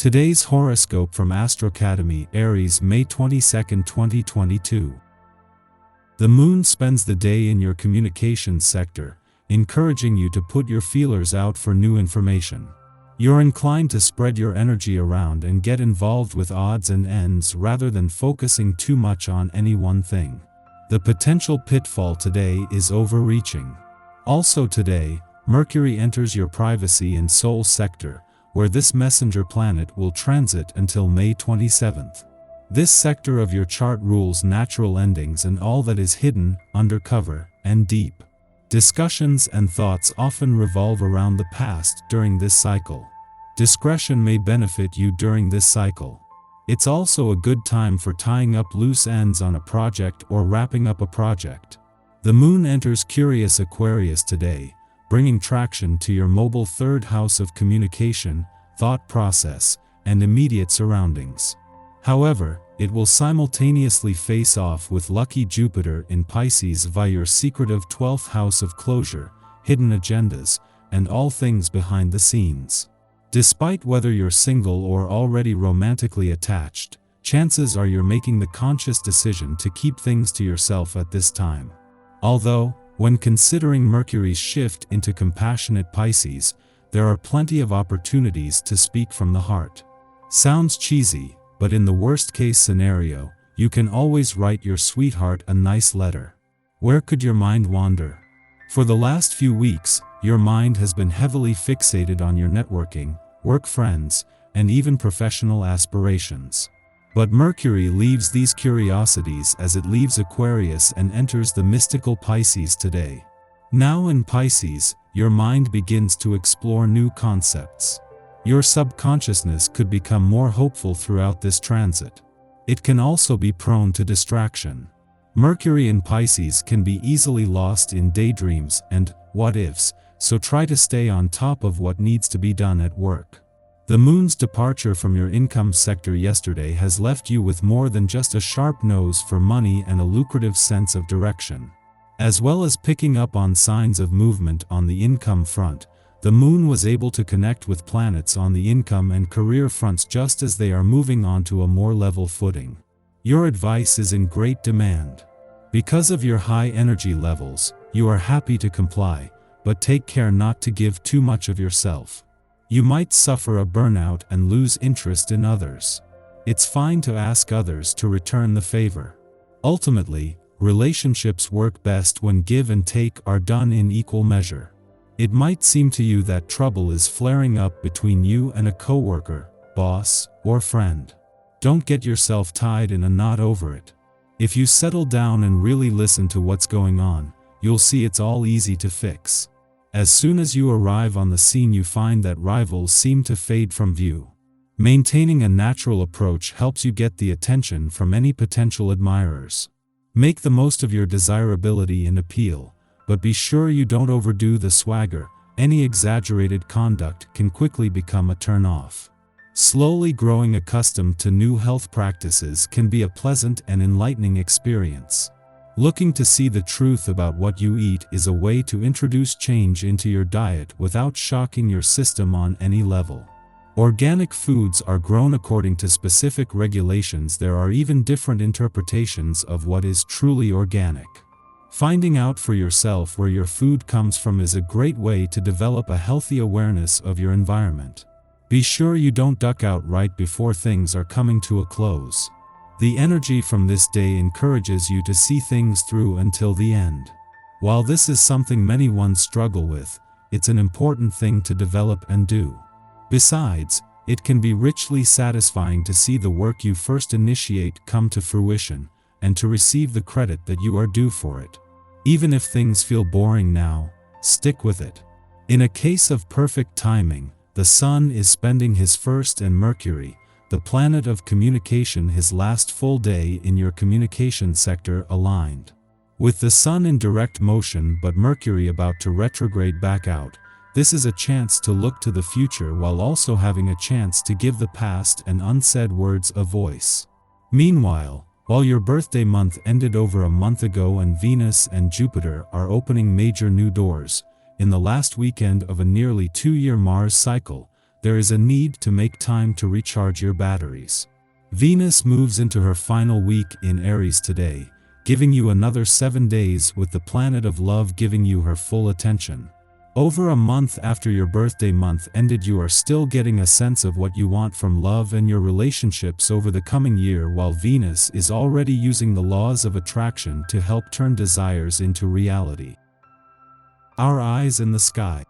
Today's horoscope from Astrocademy, Aries, May 22, 2022. The moon spends the day in your communications sector, encouraging you to put your feelers out for new information. You're inclined to spread your energy around and get involved with odds and ends rather than focusing too much on any one thing. The potential pitfall today is overreaching. Also today, Mercury enters your privacy and soul sector, where this messenger planet will transit until May 27th. This sector of your chart rules natural endings and all that is hidden, undercover, and deep. Discussions and thoughts often revolve around the past during this cycle. Discretion may benefit you during this cycle. It's also a good time for tying up loose ends on a project or wrapping up a project. The moon enters Curious Aquarius today, bringing traction to your mobile third house of communication, thought process, and immediate surroundings. However, it will simultaneously face off with lucky Jupiter in Pisces via your secretive 12th house of closure, hidden agendas, and all things behind the scenes. Despite whether you're single or already romantically attached, chances are you're making the conscious decision to keep things to yourself at this time. Although, when considering Mercury's shift into compassionate Pisces, there are plenty of opportunities to speak from the heart. Sounds cheesy, but in the worst-case scenario, you can always write your sweetheart a nice letter. Where could your mind wander? For the last few weeks, your mind has been heavily fixated on your networking, work friends, and even professional aspirations. But Mercury leaves these curiosities as it leaves Aquarius and enters the mystical Pisces today. Now in Pisces, your mind begins to explore new concepts. Your subconsciousness could become more hopeful throughout this transit. It can also be prone to distraction. Mercury in Pisces can be easily lost in daydreams and what-ifs, so try to stay on top of what needs to be done at work. The moon's departure from your income sector yesterday has left you with more than just a sharp nose for money and a lucrative sense of direction. As well as picking up on signs of movement on the income front, the moon was able to connect with planets on the income and career fronts just as they are moving onto a more level footing. Your advice is in great demand. Because of your high energy levels, you are happy to comply, but take care not to give too much of yourself. You might suffer a burnout and lose interest in others. It's fine to ask others to return the favor. Ultimately, relationships work best when give and take are done in equal measure. It might seem to you that trouble is flaring up between you and a coworker, boss, or friend. Don't get yourself tied in a knot over it. If you settle down and really listen to what's going on, you'll see it's all easy to fix. As soon as you arrive on the scene, you find that rivals seem to fade from view. Maintaining a natural approach helps you get the attention from any potential admirers. Make the most of your desirability and appeal, but be sure you don't overdo the swagger. Any exaggerated conduct can quickly become a turn-off. Slowly growing accustomed to new health practices can be a pleasant and enlightening experience. Looking to see the truth about what you eat is a way to introduce change into your diet without shocking your system on any level. Organic foods are grown according to specific regulations. There are even different interpretations of what is truly organic. Finding out for yourself where your food comes from is a great way to develop a healthy awareness of your environment. Be sure you don't duck out right before things are coming to a close. The energy from this day encourages you to see things through until the end. While this is something many ones struggle with, it's an important thing to develop and do. Besides, it can be richly satisfying to see the work you first initiate come to fruition, and to receive the credit that you are due for it. Even if things feel boring now, stick with it. In a case of perfect timing, the Sun is spending his first and Mercury, the planet of communication, his last full day in your communication sector aligned. With the Sun in direct motion but Mercury about to retrograde back out, this is a chance to look to the future while also having a chance to give the past and unsaid words a voice. Meanwhile, while your birthday month ended over a month ago and Venus and Jupiter are opening major new doors, in the last weekend of a nearly 2-year Mars cycle, there is a need to make time to recharge your batteries. Venus moves into her final week in Aries today, giving you another 7 days with the planet of love giving you her full attention. Over a month after your birthday month ended, you are still getting a sense of what you want from love and your relationships over the coming year, while Venus is already using the laws of attraction to help turn desires into reality. Our eyes in the sky.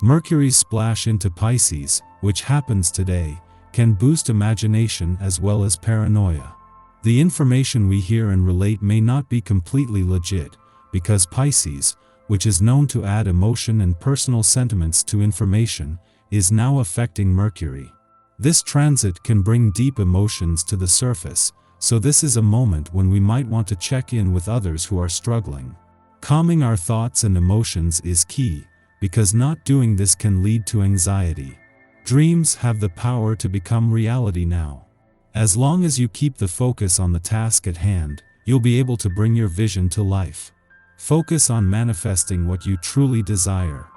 Mercury's splash into Pisces, which happens today, can boost imagination as well as paranoia. The information we hear and relate may not be completely legit, because Pisces, which is known to add emotion and personal sentiments to information, is now affecting Mercury. This transit can bring deep emotions to the surface, so this is a moment when we might want to check in with others who are struggling. Calming our thoughts and emotions is key, because not doing this can lead to anxiety. Dreams have the power to become reality now. As long as you keep the focus on the task at hand, you'll be able to bring your vision to life. Focus on manifesting what you truly desire.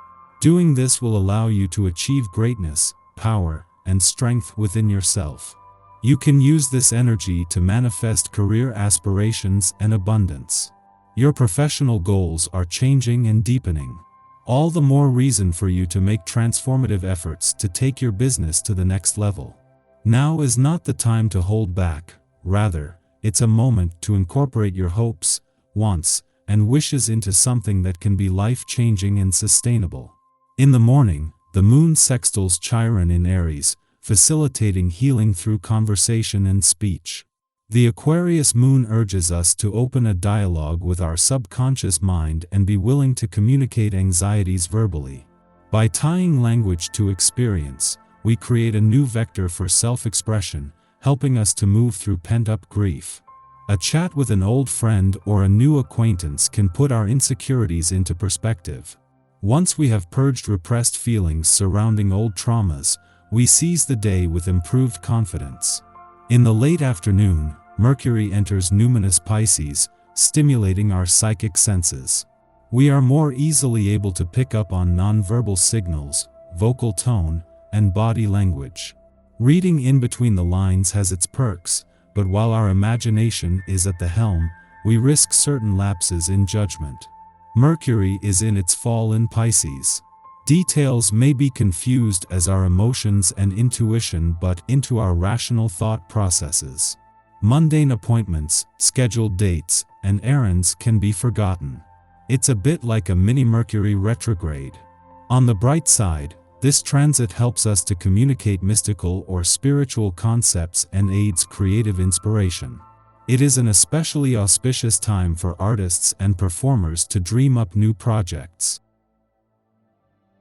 Doing this will allow you to achieve greatness, power, and strength within yourself. You can use this energy to manifest career aspirations and abundance. Your professional goals are changing and deepening. All the more reason for you to make transformative efforts to take your business to the next level. Now is not the time to hold back, rather, it's a moment to incorporate your hopes, wants, and wishes into something that can be life-changing and sustainable. In the morning, the moon sextiles Chiron in Aries, facilitating healing through conversation and speech. The Aquarius moon urges us to open a dialogue with our subconscious mind and be willing to communicate anxieties verbally. By tying language to experience, we create a new vector for self-expression, helping us to move through pent-up grief. A chat with an old friend or a new acquaintance can put our insecurities into perspective. Once we have purged repressed feelings surrounding old traumas, we seize the day with improved confidence. In the late afternoon, Mercury enters numinous Pisces, stimulating our psychic senses. We are more easily able to pick up on nonverbal signals, vocal tone, and body language. Reading in between the lines has its perks, but while our imagination is at the helm, we risk certain lapses in judgment. Mercury is in its fall in Pisces. Details may be confused as our emotions and intuition butt into our rational thought processes. Mundane appointments, scheduled dates, and errands can be forgotten. It's a bit like a mini Mercury retrograde. On the bright side, this transit helps us to communicate mystical or spiritual concepts and aids creative inspiration. It is an especially auspicious time for artists and performers to dream up new projects.